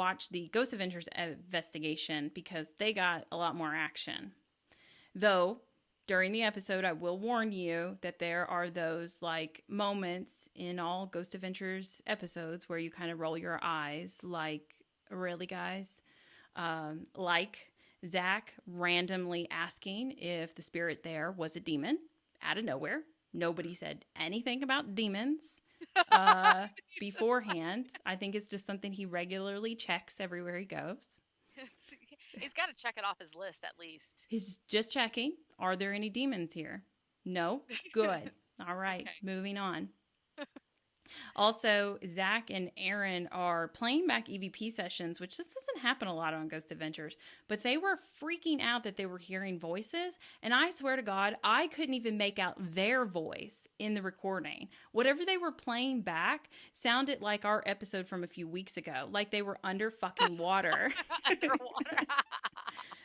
watch the Ghost Adventures investigation because they got a lot more action. Though, during the episode, I will warn you that there are those like moments in all Ghost Adventures episodes where you kind of roll your eyes like, really, guys? Like Zach randomly asking if the spirit there was a demon out of nowhere. Nobody said anything about demons beforehand. I think it's just something he regularly checks everywhere he goes. He's got to check it off his list at least. He's just checking. Are there any demons here? No? Good. All right. Okay. Moving on. Also, Zach and Aaron are playing back EVP sessions, which this doesn't happen a lot on Ghost Adventures, but they were freaking out that they were hearing voices. And I swear to God, I couldn't even make out their voice in the recording. Whatever they were playing back sounded like our episode from a few weeks ago, like they were under fucking water. Underwater.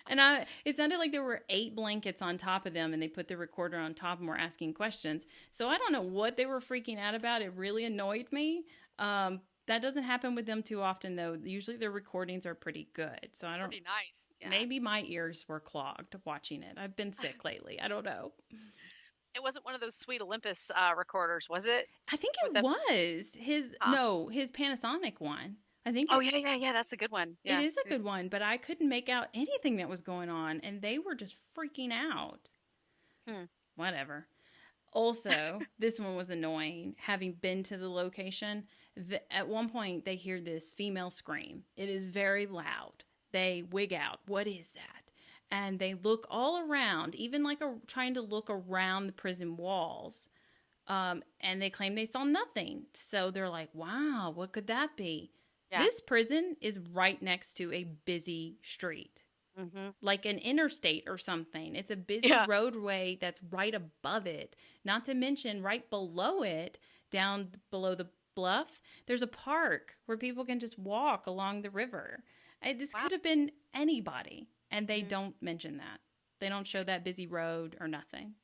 And it sounded like there were 8 blankets on top of them, and they put the recorder on top and were asking questions. So I don't know what they were freaking out about. It really annoyed me. That doesn't happen with them too often, though. Usually their recordings are pretty good. So I don't. Pretty nice. Yeah. Maybe my ears were clogged watching it. I've been sick lately. I don't know. It wasn't one of those Sweet Olympus recorders, was it? I think it was his. No, his Panasonic one. I think. Oh, yeah. That's a good one. Yeah. It is a good one, but I couldn't make out anything that was going on, and they were just freaking out. Whatever. Also, this one was annoying. Having been to the location, at one point they hear this female scream. It is very loud. They wig out. What is that? And they look all around, even like trying to look around the prison walls. And they claim they saw nothing. So they're like, wow, what could that be? Yeah. This prison is right next to a busy street, like an interstate or something. It's a busy roadway that's right above it. Not to mention right below it, down below the bluff, there's a park where people can just walk along the river. This could have been anybody, and they don't mention that. They don't show that busy road or nothing.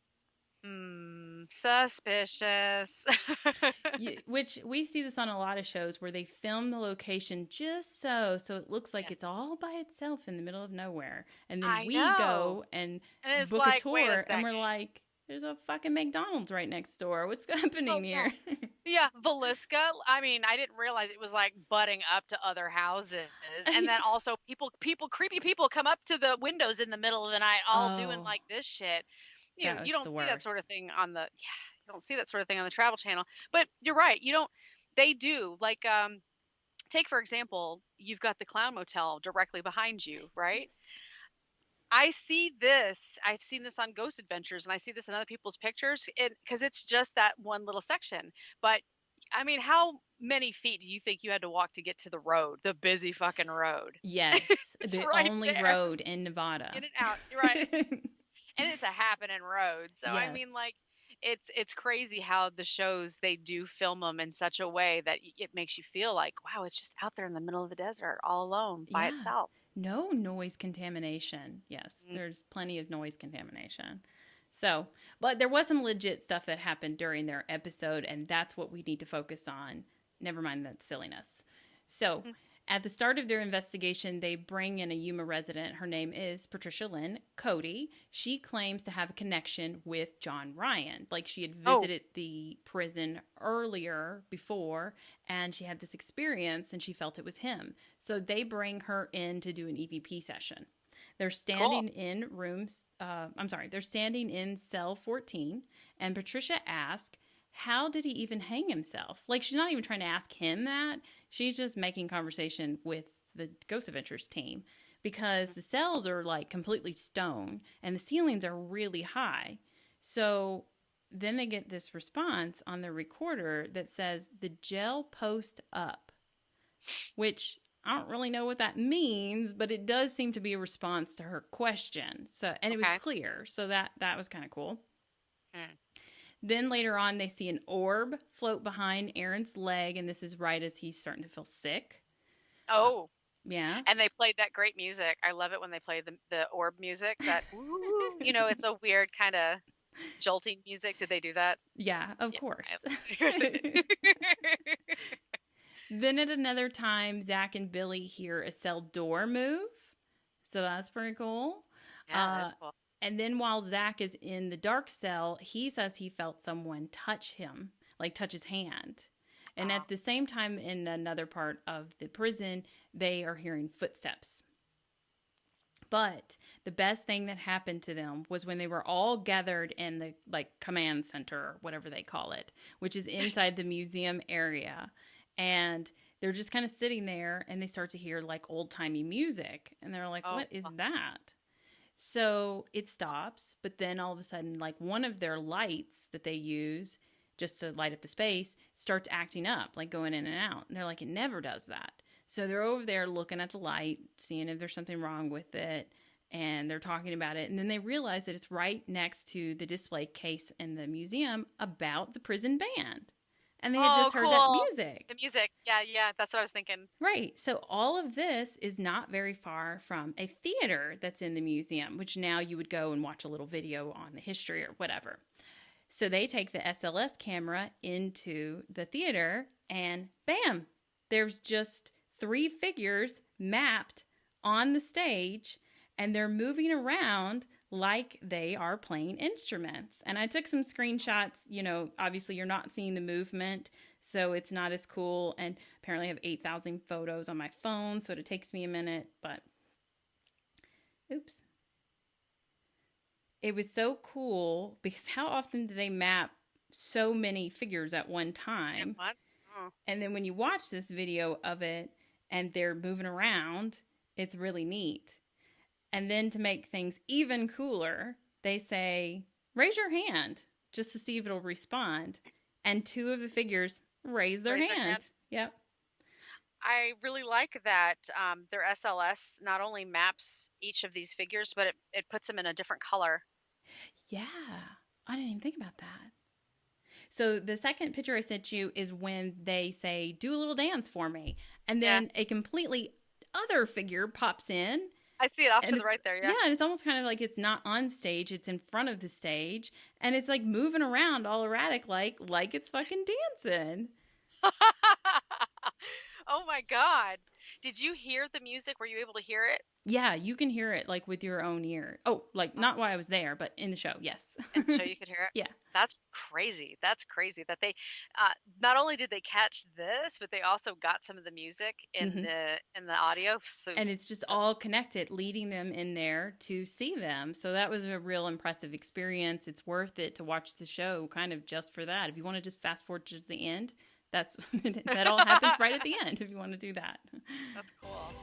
Suspicious. Which we see this on a lot of shows where they film the location just so it looks like it's all by itself in the middle of nowhere, and then we go and book like, a tour, and we're like, there's a fucking McDonald's right next door. What's happening here? Yeah, Villisca. I mean, I didn't realize it was like butting up to other houses, and then also creepy people come up to the windows in the middle of the night, all doing like this shit. You don't see that sort of thing on the Travel Channel. But you're right. They do. Like, take, for example, you've got the Clown Motel directly behind you, right? I've seen this on Ghost Adventures, and I see this in other people's pictures, because it's just that one little section. But, I mean, how many feet do you think you had to walk to get to the road, the busy fucking road? Yes, the right only there. Road in Nevada. In and out, you're right. And it's a happening road. So, yes. I mean, like, it's crazy how the shows, they do film them in such a way that it makes you feel like, wow, it's just out there in the middle of the desert all alone by itself. No noise contamination. Yes, there's plenty of noise contamination. So, but there was some legit stuff that happened during their episode, and that's what we need to focus on. Never mind that silliness. So, at the start of their investigation, they bring in a Yuma resident. Her name is Patricia Lynn Cody. She claims to have a connection with John Ryan. Like, she had visited the prison earlier before, and she had this experience, and she felt it was him. So they bring her in to do an EVP session. They're standing in they're standing in cell 14, and Patricia asks, how did he even hang himself? Like, she's not even trying to ask him that. She's just making conversation with the Ghost Adventures team, because the cells are like completely stone and the ceilings are really high. So then they get this response on the recorder that says the gel post up, which I don't really know what that means, but it does seem to be a response to her question. So, and it was clear. So that was kind of cool. Then later on, they see an orb float behind Aaron's leg, and this is right as he's starting to feel sick. Oh. Yeah. And they played that great music. I love it when they play the orb music. That, it's a weird kind of jolting music. Did they do that? Yeah, of course. Then at another time, Zach and Billy hear a cell door move. So that's pretty cool. Yeah, that's cool. And then while Zach is in the dark cell, he says he felt someone touch him, like touch his hand. And at the same time, in another part of the prison, they are hearing footsteps. But the best thing that happened to them was when they were all gathered in the command center, or whatever they call it, which is inside the museum area. And they're just kind of sitting there, and they start to hear old-timey music. And they're like, what is that? So it stops, but then all of a sudden, one of their lights that they use just to light up the space starts acting up, going in and out. And they're like, it never does that. So they're over there looking at the light, seeing if there's something wrong with it, and they're talking about it. And then they realize that it's right next to the display case in the museum about the prison band. And they had just heard that music. The music. Yeah. That's what I was thinking. Right. So all of this is not very far from a theater that's in the museum, which now you would go and watch a little video on the history or whatever. So they take the SLS camera into the theater, and bam, there's just 3 figures mapped on the stage, and they're moving around like they are playing instruments. And I took some screenshots. Obviously you're not seeing the movement, so it's not as cool. And apparently I have 8,000 photos on my phone, so it takes me a minute, but oops. It was so cool because how often do they map so many figures at one time? And then when you watch this video of it and they're moving around, it's really neat. And then to make things even cooler, they say, raise your hand just to see if it'll respond. And 2 of the figures raise their hand. Yep. I really like that their SLS not only maps each of these figures, but it puts them in a different color. Yeah. I didn't even think about that. So the second picture I sent you is when they say, do a little dance for me. And then a completely other figure pops in. I see it off to the right there, yeah. Yeah, and it's almost kind of like it's not on stage, it's in front of the stage, and it's moving around all erratic like it's fucking dancing. Oh my God. Did you hear the music? Were you able to hear it? Yeah, you can hear it with your own ear. Oh, not while I was there, but in the show, yes. In the show you could hear it? Yeah. That's crazy. That's crazy that they not only did they catch this, but they also got some of the music in the audio. So and it's just all connected, leading them in there to see them. So that was a real impressive experience. It's worth it to watch the show kind of just for that. If you want to just fast forward to the end, that all happens right at the end if you want to do that. That's cool.